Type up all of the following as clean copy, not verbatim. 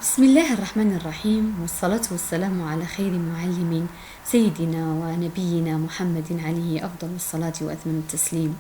بسم الله الرحمن الرحيم، والصلاة والسلام على خير معلم سيدنا ونبينا محمد عليه أفضل الصلاة وأتمم التسليم.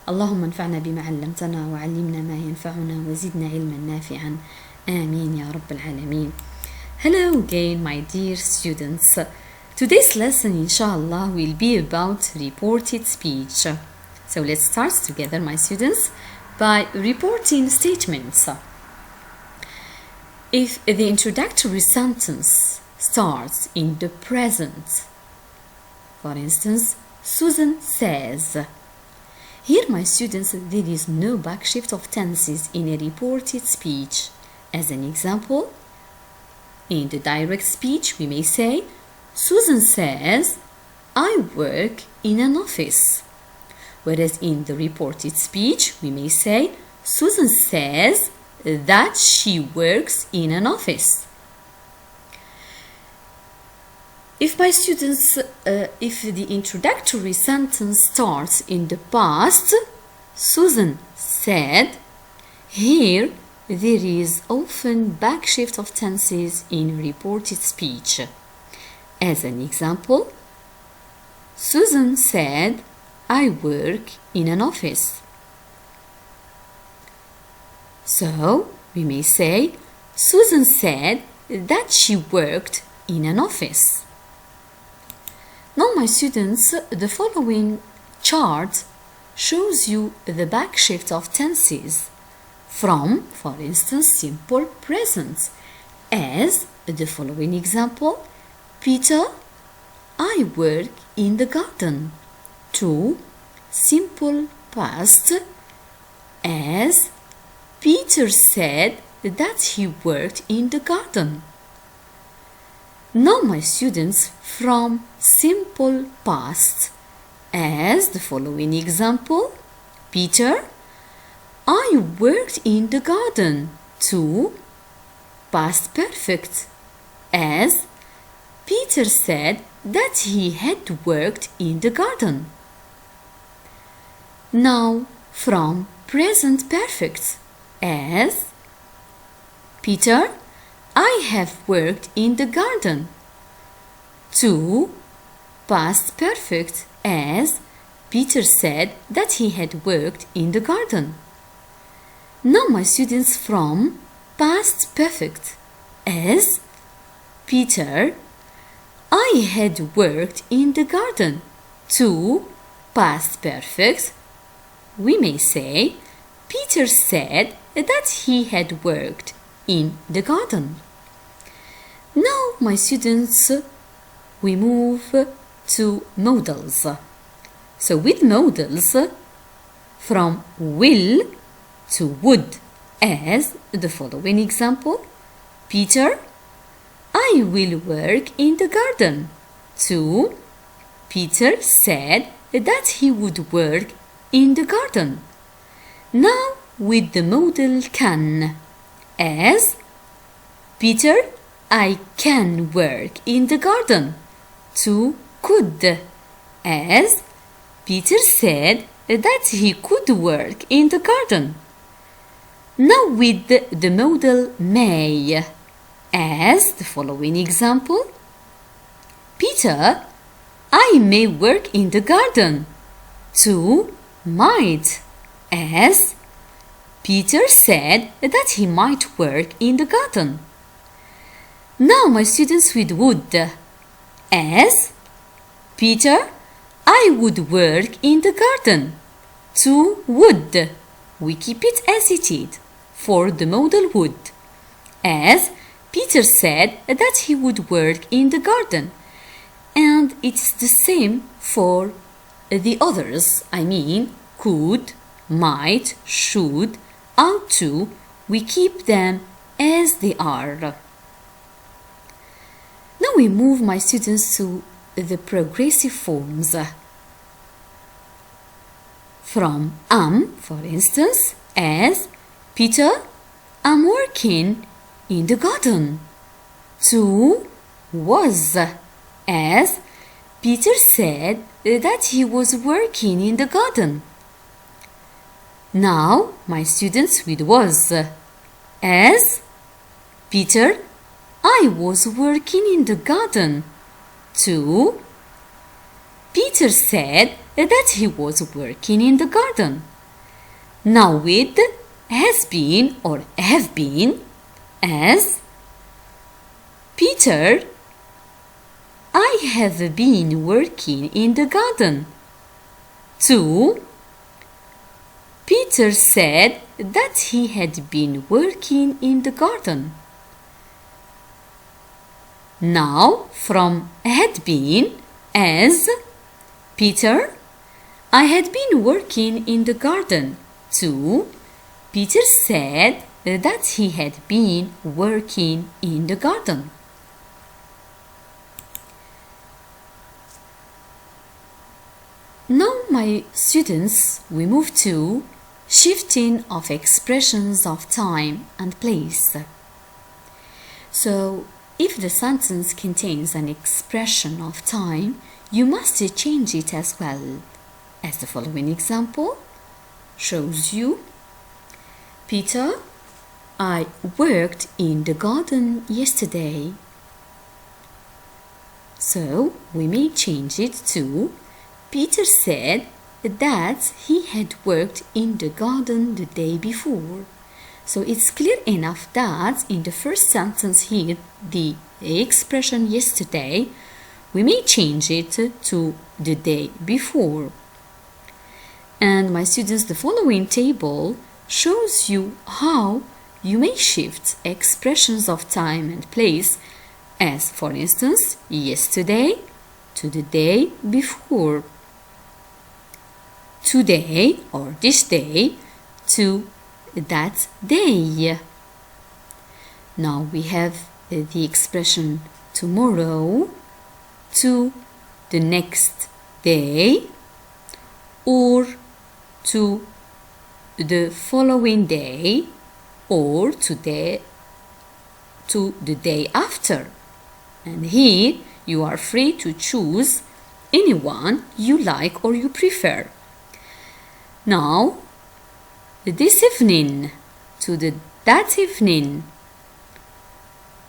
اللهم انفعنا بما علمتنا وعلمنا ما ينفعنا وزدنا علما نافعا، آمين يا رب العالمين. Hello again my dear students. Today's lesson inshallah will be about reported speech. So let's start together my students by reporting statements. If the introductory sentence starts in the present, for instance, Susan says. Here, my students, there is no backshift of tenses in a reported speech. As an example, in the direct speech, we may say, Susan says, I work in an office. Whereas in the reported speech, we may say, Susan says that she works in an office. If my students, if the introductory sentence starts in the past, Susan said, here there is often backshift of tenses in reported speech. As an example, Susan said, I work in an office. So, we may say, Susan said that she worked in an office. Now, my students, the following chart shows you the backshift of tenses from, for instance, simple present, as the following example, Peter, I work in the garden, to simple past, as Peter said that he worked in the garden. Now, my students, from simple past, as the following example, Peter, I worked in the garden, to past perfect, as Peter said that he had worked in the garden. Now, from present perfect, as Peter, I have worked in the garden, to past perfect, as Peter said that he had worked in the garden. Now, my students, from past perfect, as Peter, I had worked in the garden, to past perfect, we may say, Peter said that he had worked in the garden. Now, my students, we move to modals. So, with modals, from will to would, as the following example, Peter, I will work in the garden, to Peter said that he would work in the garden. Now, with the modal can, as Peter, I can work in the garden, to could, as Peter said that he could work in the garden. Now, with the modal may, as the following example, Peter, I may work in the garden, to might, as Peter said that he might work in the garden. Now, my students, with would, as Peter, I would work in the garden, to would, we keep it as it is for the modal would, as Peter said that he would work in the garden, and it's the same for the others, I mean, could, might, should, ought to, we keep them as they are. Now we move, my students, to the progressive forms. From for instance, as Peter, I'm working in the garden, to was, as Peter said that he was working in the garden. Now, my students, with was, as Peter, I was working in the garden. 2. Peter said that he was working in the garden. Now with has been or have been as Peter, I have been working in the garden. 2. Peter said that he had been working in the garden. Now from had been as Peter, I had been working in the garden. 2. Peter said that he had been working in the garden. Now, my students, we move to shifting of expressions of time and place. So, if the sentence contains an expression of time, you must change it as well, as the following example shows you. Peter, I worked in the garden yesterday. So, we may change it to Peter said that he had worked in the garden the day before. So it's clear enough that in the first sentence here, the expression yesterday, we may change it to the day before. And my students, the following table shows you how you may shift expressions of time and place, as for instance, yesterday to the day before. Today or this day to that day. Now we have the expression tomorrow to the next day or to the following day or to the day after. And here you are free to choose anyone you like or you prefer. Now, this evening to that evening,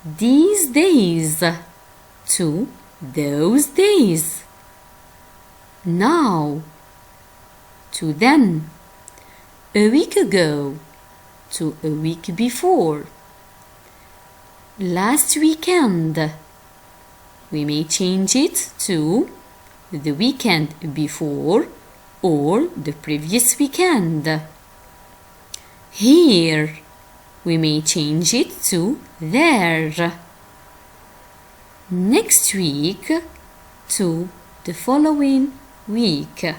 these days to those days, now to then, a week ago to a week before, last weekend. We may change it to the weekend before or the previous weekend. Here, we may change it to there. Next week to the following week.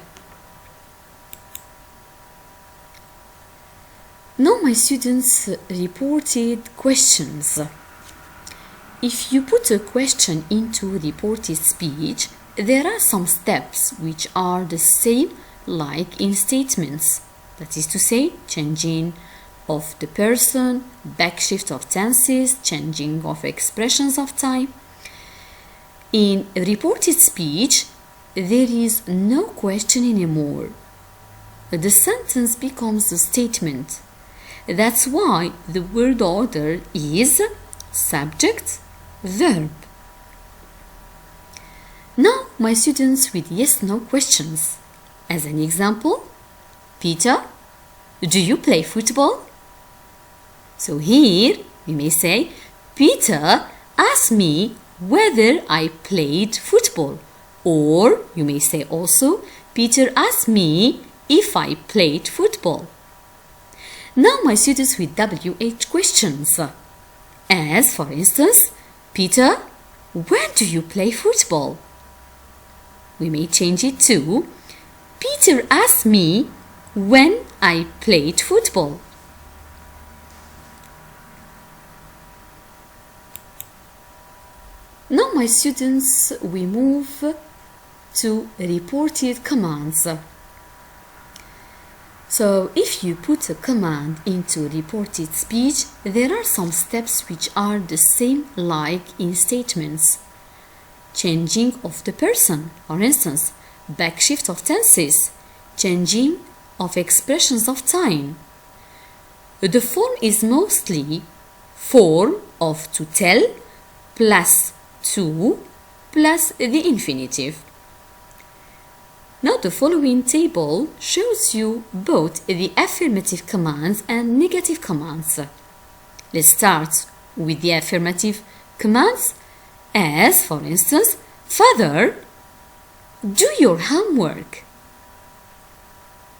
Now my students reported questions. If you put a question into reported speech, there are some steps which are the same like in statements. That is to say, changing of the person, backshift of tenses, changing of expressions of time. In reported speech, there is no question anymore. The sentence becomes a statement. That's why the word order is subject, verb. Now, my students with yes/no questions. As an example, Peter, do you play football? So here we may say, Peter asked me whether I played football. Or you may say also, Peter asked me if I played football. Now my students with WH questions. As for instance, Peter, when do you play football? We may change it to, Peter asked me when I played football. Now my students, we move to reported commands. So if you put a command into reported speech, there are some steps which are the same like in statements. Changing of the person, for instance, backshift of tenses, changing of expressions of time. The form is mostly form of to tell plus to plus the infinitive. Now the following table shows you both the affirmative commands and negative commands. Let's start with the affirmative commands, as for instance, Father, do your homework.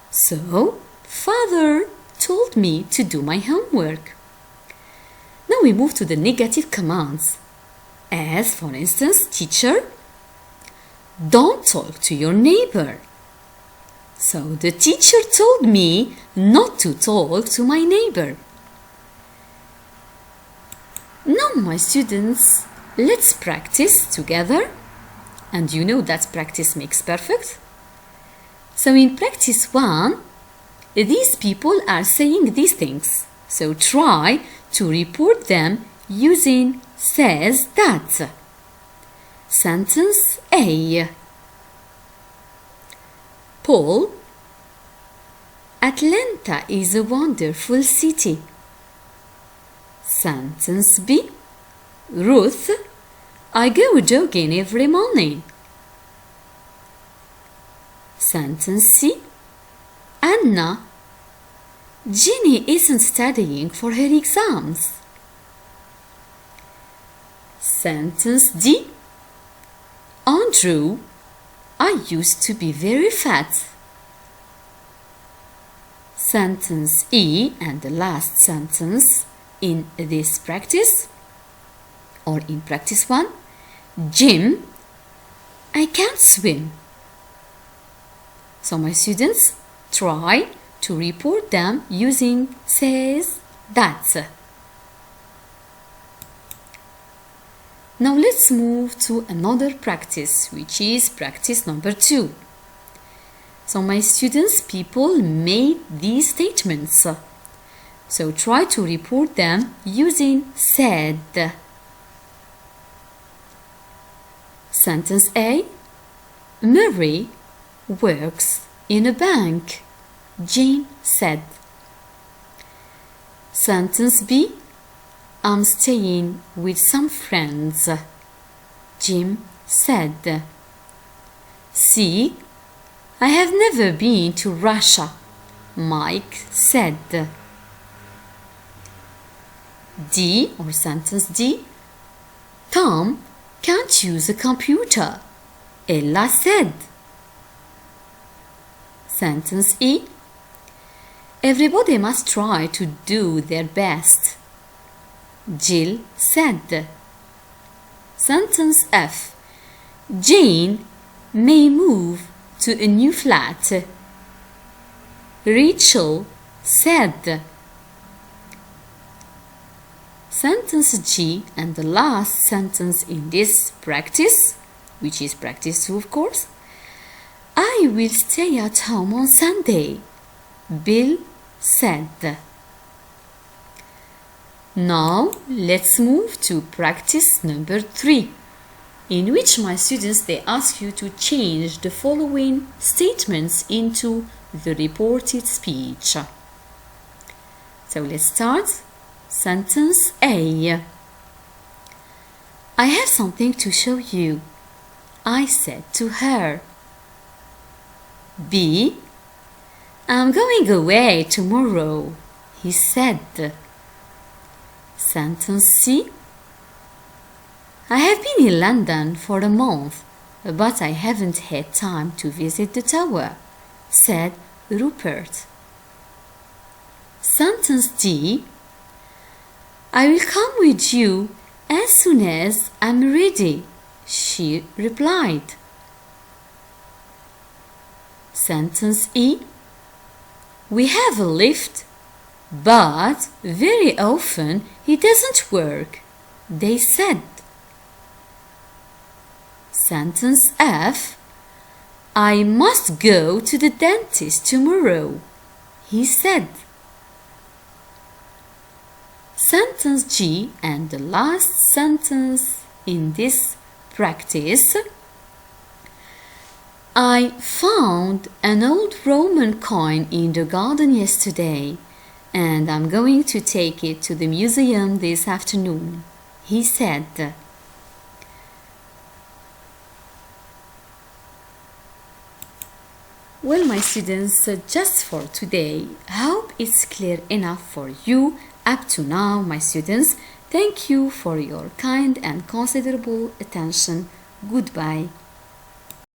So, Father told me to do my homework. Now we move to the negative commands, as for instance, Teacher, don't talk to your neighbor. So the teacher told me not to talk to my neighbor. Now my students, let's practice together. And you know that practice makes perfect. So in practice 1, these people are saying these things. So try to report them using says that. Sentence A. Paul, Atlanta is a wonderful city. Sentence B. Ruth, I go jogging every morning. Sentence C. Anna, Jenny isn't studying for her exams. Sentence D. Andrew, I used to be very fat. Sentence E and the last sentence in this practice, or in practice 1, Jim, I can't swim. So my students, try to report them using says that. Now let's move to another practice, which is practice number 2. So my students, people made these statements. So try to report them using said. Sentence A. Mary works in a bank. Jane said. Sentence B. I'm staying with some friends. Jim said. C. I have never been to Russia. Mike said. D, or sentence D. Tom can't use a computer. Ella said. Sentence E. Everybody must try to do their best. Jill said. Sentence F. Jane may move to a new flat. Rachel said. Sentence G and the last sentence in this practice, which is practice 2 of course. I will stay at home on Sunday. Bill said. Now let's move to practice number 3, in which my students, they ask you to change the following statements into the reported speech. So let's start. Sentence A. I have something to show you, I said to her. B. I'm going away tomorrow, he said. Sentence C. I have been in London for a month, but I haven't had time to visit the tower, said Rupert. Sentence D. I will come with you as soon as I'm ready, she replied. Sentence E. We have a lift, but very often it doesn't work, they said. Sentence F. I must go to the dentist tomorrow, he said. Sentence G and the last sentence in this practice. I found an old Roman coin in the garden yesterday, and I'm going to take it to the museum this afternoon, he said. Well, my students, just for today, I hope it's clear enough for you up to now, my students. Thank you for your kind and considerable attention. Goodbye.